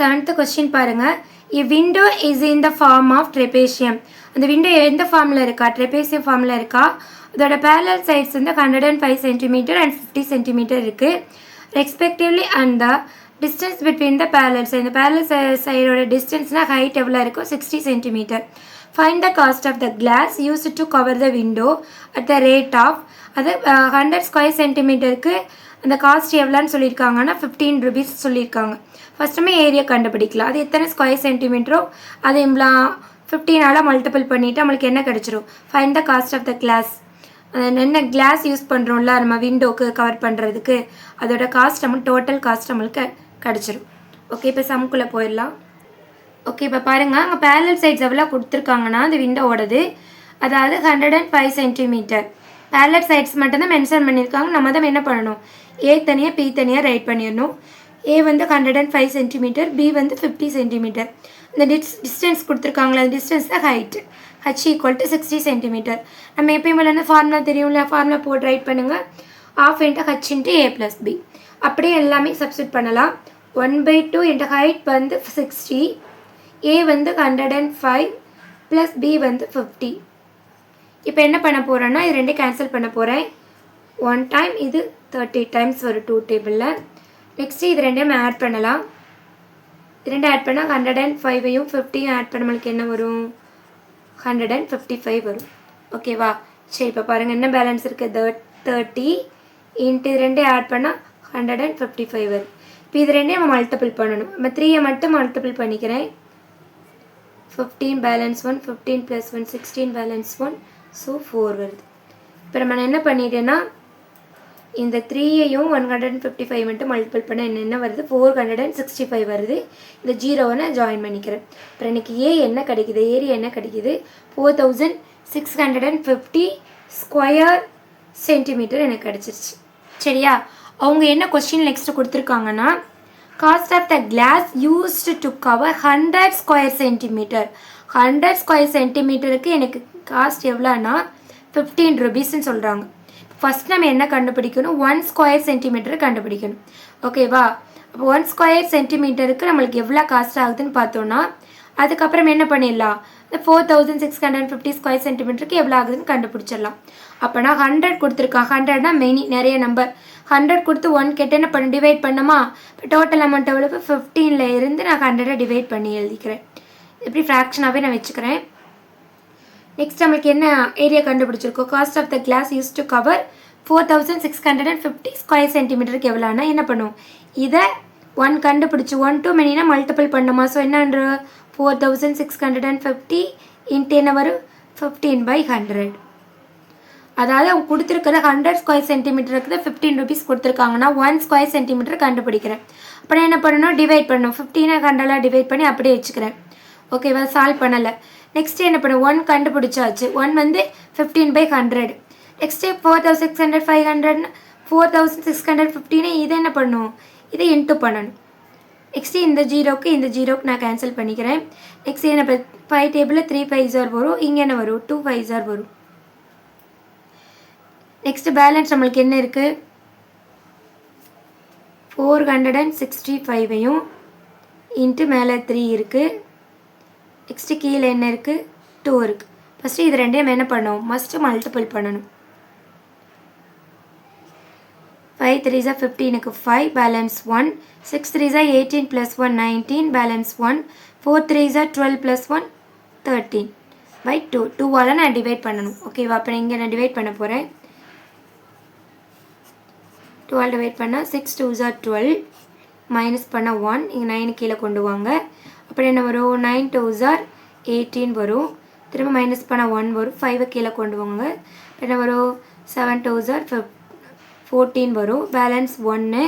Seventh question பாருங்க. A window is in the form of trapezium. அந்த window எந்த ஃபார்மில் இருக்கா? ட்ரெபேசியம் ஃபார்மில் இருக்கா? அதோட parallel sides வந்து 105 cm and 50 cm இருக்குது respectively. And the distance between the parallel side, இந்த parallel சைடோட டிஸ்டன்ஸ்னால் ஹைட் எவ்வளோ இருக்கும்? 60 cm. Find the cost of the glass use to cover the window at the rate of, அது 100 square சென்டிமீட்டருக்கு அந்த காஸ்ட் எவ்வளோன்னு சொல்லியிருக்காங்கன்னா 15 rupees சொல்லியிருக்காங்க. ஃபஸ்ட்டுமே ஏரியா கண்டுபிடிக்கலாம். அது எத்தனை ஸ்கொயர் சென்டிமீட்டரோ அது இவ்வளோ 15ஆல் மல்டிபிள் பண்ணிவிட்டு நம்மளுக்கு என்ன கிடச்சிரும்? Find the cost of the glass. என்ன கிளாஸ் யூஸ் பண்ணுறோம்ல நம்ம விண்டோக்கு கவர் பண்ணுறதுக்கு, அதோட காஸ்ட் நம்மளுக்கு டோட்டல் காஸ்ட் நம்மளுக்கு கிடச்சிரும். ஓகே, இப்போ சம்குள்ளே போயிடலாம். ஓகே, இப்போ பாருங்கள், அங்கே parallel சைட்ஸ் எவ்வளோ கொடுத்துருக்காங்கன்னா அந்த விண்டோவோடது, அதாவது 105 cm. parallel சைட்ஸ் மட்டும்தான் மென்ஷன் பண்ணியிருக்காங்க. நம்ம தான் என்ன பண்ணணும்? ஏ தனியாக பி தனியாக ரைட் பண்ணிடணும். ஏ வந்து 105 cm, பி வந்து 50 cm. இந்த டிஸ்டன்ஸ் கொடுத்துருக்காங்களா, அந்த டிஸ்டன்ஸ் தான் ஹைட்டு. h = 60 cm. நம்ம எப்பயும் போல ஃபார்முலா தெரியும்ல, ஃபார்முலா போட்டு ரைட் பண்ணுங்கள். ½ × h × a + b. அப்படியே எல்லாமே சப்ஸ்டியூட் பண்ணலாம். 1/2 × ஹைட் வந்து 60, a வந்து 105 + b வந்து 50. இப்போ என்ன பண்ண போகிறேன்னா இது ரெண்டு கேன்சல் பண்ண போகிறேன். 1 டைம் இது 30 டைம்ஸ் வரும் 2 டேபிளில். நெக்ஸ்ட்டு இது ரெண்டையும் ஆட் பண்ணலாம். இது ரெண்டு ஆட் பண்ணால் 105ஐயும் 50யும் ஆட் பண்ண நம்மளுக்கு என்ன வரும்? 155 வரும். ஓகேவா? சரி, இப்போ பாருங்கள் என்ன பேலன்ஸ் இருக்குது? 30 இன்ட்டு இது ரெண்டையும் ஆட் பண்ணால் 155 வரும். இப்போ இது ரெண்டையும் நம்ம மல்டிபிள் பண்ணணும். நம்ம 3ஐ மட்டும் மல்டிபிள் பண்ணிக்கிறேன். 15 பேலன்ஸ் 1, 15 + 1 16 பேலன்ஸ் 1, ஸோ 4 வருது. இப்போ நம்ம என்ன பண்ணிட்டேன்னா இந்த 3ஐயும் 155 மட்டும் மல்டிபிள் பண்ண என்ன வருது? 465 வருது. இந்த 0வை நான் ஜாயின் பண்ணிக்கிறேன். அப்புறம் எனக்கு ஏ என்ன கிடைக்குது? ஏரியா என்ன கிடைக்குது? 4650 ஸ்கொயர் சென்டிமீட்டர் எனக்கு கிடச்சிருச்சு. சரியா? அவங்க என்ன கொஸ்டின் நெக்ஸ்ட்டு கொடுத்துருக்காங்கன்னா, cost of the glass used to cover 100 square centimetre. 100 square சென்டிமீட்டருக்கு எனக்கு காஸ்ட் எவ்வளோன்னா 15 rupeesன்னு சொல்கிறாங்க. ஃபஸ்ட் நம்ம என்ன கண்டுபிடிக்கணும்? 1 ஸ்கொயர் சென்டிமீட்டர் கண்டுபிடிக்கணும். ஓகேவா? அப்போ 1 ஸ்கொயர் சென்டிமீட்டருக்கு நம்மளுக்கு எவ்வளோ காஸ்ட் ஆகுதுன்னு பார்த்தோன்னா, அதுக்கப்புறம் என்ன பண்ணிடலாம்? இந்த 4650 ஸ்கொயர் சென்டிமீட்டருக்கு எவ்வளோ ஆகுதுன்னு கண்டுபிடிச்சிடலாம். அப்போ நான் 100 கொடுத்துருக்கேன். 100னா மெனி நிறைய நம்பர். 100 கொடுத்து 1 கேட்டு என்ன பண்ண டிவைட் பண்ணோமா? இப்போ டோட்டல் அமௌண்ட் எவ்வளோ? 15ல் இருந்து நான் 100 டிவைட் பண்ணி எழுதிக்கிறேன். இப்படி ஃப்ராக்ஷனாகவே நான் வச்சுக்கிறேன். நெக்ஸ்ட் நம்மளுக்கு என்ன ஏரியா கண்டுபிடிச்சிருக்கோம்? Cost of the glass use to cover 4650 square சென்டிமீட்டருக்கு எவ்வளோனா என்ன பண்ணும்? இதை 1 கண்டுபிடிச்சி 1 to மெனினா மல்டிபிள் பண்ணுமா? ஸோ என்னன்ற 4650 இன்ட்டு என்ன வரும்? 15/100. அதாவது அவங்க கொடுத்துருக்கிற 100 ஸ்கொயர் சென்டிமீட்டருக்கு தான் 15 rupees கொடுத்துருக்காங்கன்னா 1 ஸ்கொயர் சென்டிமீட்டர் கண்டுபிடிக்கிறேன். அப்புறம் என்ன பண்ணணும்? டிவைட் பண்ணணும். 15 100 டிவைட் பண்ணி அப்படியே வச்சுக்கிறேன். ஓகேவா? சால்வ் பண்ணலை. நெக்ஸ்ட்டு என்ன பண்ணும்? 1 கண்டுபிடிச்சாச்சு. 1 வந்து 15/100. நெக்ஸ்ட்டு 4600 4650 இதை என்ன பண்ணும்? இதை இன்ட்டு பண்ணணும். நெக்ஸ்ட்டு இந்த ஜீரோக்கு நான் கேன்சல் பண்ணிக்கிறேன். நெக்ஸ்ட் என்ன 5 டேபிளில் 3 5s வரும். இங்கே என்ன வரும்? 2 5s வரும். நெக்ஸ்ட்டு பேலன்ஸ் நம்மளுக்கு என்ன இருக்குது? 465ஐயும் இன்ட்டு மேலே 3 இருக்குது. நெக்ஸ்ட்டு கீழே என்ன இருக்குது? 2 இருக்குது. ஃபஸ்ட்டு இது ரெண்டையும் என்ன பண்ணணும்? மஸ்ட்டு மல்டிபிள் பண்ணணும். 5 3s 15க்கு 5 balance 1, 6 3s 18 + 1 19 balance 1, 4 3s 12 + 1 13/2. 2ஆல் நான் டிவைட் பண்ணணும். ஓகேவா? அப்போ இங்கே நான் டிவைட் பண்ண போகிறேன். 2ஆல் டிவைட் பண்ணால் 6 2s 12 மைனஸ் பண்ணால் 1, இங்கே 9 கீழே கொண்டு வாங்க. அப்புறம் என்ன வரும்? 9 2s 18 வரும். திரும்ப மைனஸ் பண்ணால் 1 வரும். 5 கீழே கொண்டு வாங்க. என்ன வரும்? 7 2s 14 வரும். பேலன்ஸ் 1.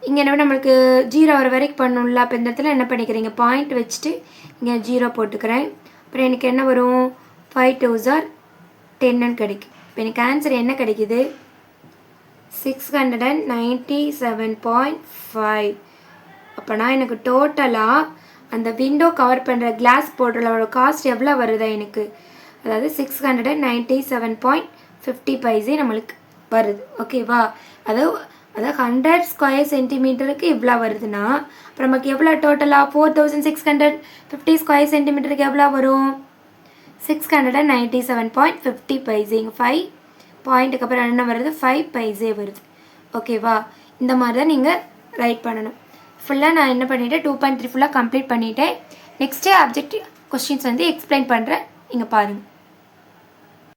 இங்கே என்ன நம்மளுக்கு 0 வர வரைக்கும் பண்ணணும்ல. அப்போ இந்த இடத்துல என்ன பண்ணிக்கிறீங்க? பாயிண்ட் வச்சுட்டு இங்கே 0 போட்டுக்கிறேன். அப்புறம் எனக்கு என்ன வரும்? 5 2s 10ன்னு கிடைக்கும். இப்போ எனக்கு ஆன்சர் என்ன கிடைக்குது? 697.5. அப்போனா எனக்கு டோட்டலாக அந்த விண்டோ கவர் பண்ணுற கிளாஸ் போடுறதோட காஸ்ட் எவ்வளோ வருதா எனக்கு? அதாவது 697.50 பைசே நம்மளுக்கு வருது. ஓகேவா? அதாவது அதாவது 100 ஸ்கொயர் சென்டிமீட்டருக்கு இவ்வளோ வருதுன்னா அப்புறம் நமக்கு எவ்வளோ டோட்டலாக 4650 ஸ்கொயர் சென்டிமீட்டருக்கு எவ்வளோ வரும் 697.50 பைசேங்க 5 பாயிண்ட்டுக்கு அப்புறம் என்ன வருது 5 பைசே வருது. ஓகேவா? இந்த மாதிரி தான் நீங்கள் ரைட் பண்ணணும். ஃபுல்லாக நான் என்ன பண்ணிவிட்டேன் 2.3 ஃபுல்லாக கம்ப்ளீட் பண்ணிவிட்டேன். நெக்ஸ்ட்டு அப்ஜெக்டிவ் கொஸ்டின்ஸ் வந்து எக்ஸ்பிளைன் பண்ணுறேன், நீங்கள் பாருங்கள்.